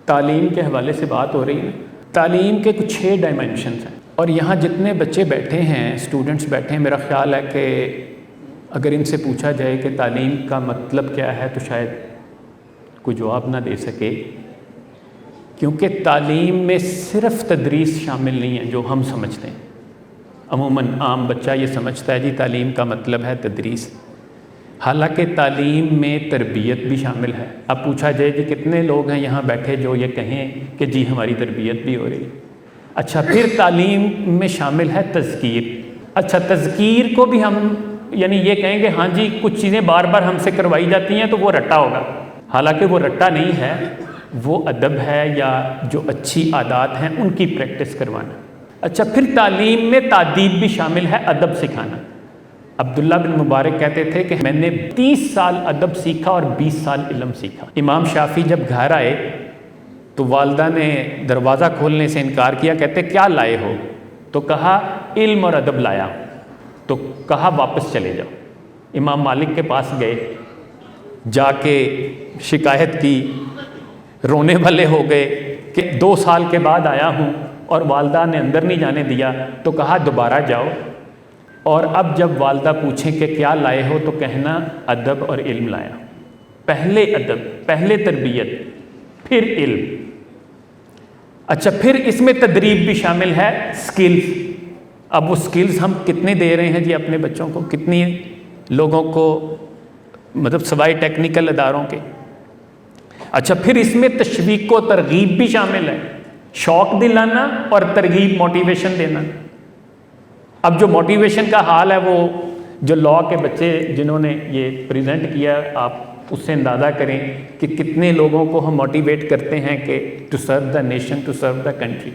تعلیم کے حوالے سے بات ہو رہی ہے. تعلیم کے کچھ 6 ڈائمینشنز ہیں، اور یہاں جتنے بچے بیٹھے ہیں، اسٹوڈنٹس بیٹھے ہیں، میرا خیال ہے کہ اگر ان سے پوچھا جائے کہ تعلیم کا مطلب کیا ہے تو شاید کوئی جواب نہ دے سکے، کیونکہ تعلیم میں صرف تدریس شامل نہیں ہے جو ہم سمجھتے ہیں. عموماً عام بچہ یہ سمجھتا ہے جی تعلیم کا مطلب ہے تدریس، حالانکہ تعلیم میں تربیت بھی شامل ہے. اب پوچھا جائے کہ کتنے لوگ ہیں یہاں بیٹھے جو یہ کہیں کہ جی ہماری تربیت بھی ہو رہی ہے. اچھا، پھر تعلیم میں شامل ہے تذکیر. اچھا، تذکیر کو بھی ہم یعنی یہ کہیں گے ہاں جی کچھ چیزیں بار بار ہم سے کروائی جاتی ہیں تو وہ رٹا ہوگا، حالانکہ وہ رٹا نہیں ہے، وہ ادب ہے یا جو اچھی عادات ہیں ان کی پریکٹس کروانا. اچھا، پھر تعلیم میں تادیب بھی شامل ہے، ادب سکھانا. عبداللہ بن مبارک کہتے تھے کہ میں نے 30 سال ادب سیکھا اور 20 سال علم سیکھا. امام شافعی جب گھر آئے تو والدہ نے دروازہ کھولنے سے انکار کیا، کہتے کیا لائے ہو؟ تو کہا علم اور ادب لایا. تو کہا واپس چلے جاؤ. امام مالک کے پاس گئے، جا کے شکایت کی، رونے والے ہو گئے کہ 2 سال کے بعد آیا ہوں اور والدہ نے اندر نہیں جانے دیا. تو کہا دوبارہ جاؤ، اور اب جب والدہ پوچھیں کہ کیا لائے ہو تو کہنا ادب اور علم لایا. پہلے ادب، پہلے تربیت، پھر علم. اچھا، پھر اس میں تدریب بھی شامل ہے، سکلز. اب وہ سکلز ہم کتنے دے رہے ہیں جی اپنے بچوں کو، کتنی لوگوں کو مطلب سوائے ٹیکنیکل اداروں کے. اچھا، پھر اس میں تشویق و ترغیب بھی شامل ہے، شوق دلانا اور ترغیب موٹیویشن دینا. اب جو موٹیویشن کا حال ہے وہ جو لاء کے بچے جنہوں نے یہ پریزنٹ کیا، آپ اس سے اندازہ کریں کہ کتنے لوگوں کو ہم موٹیویٹ کرتے ہیں کہ to serve the nation, to serve the country.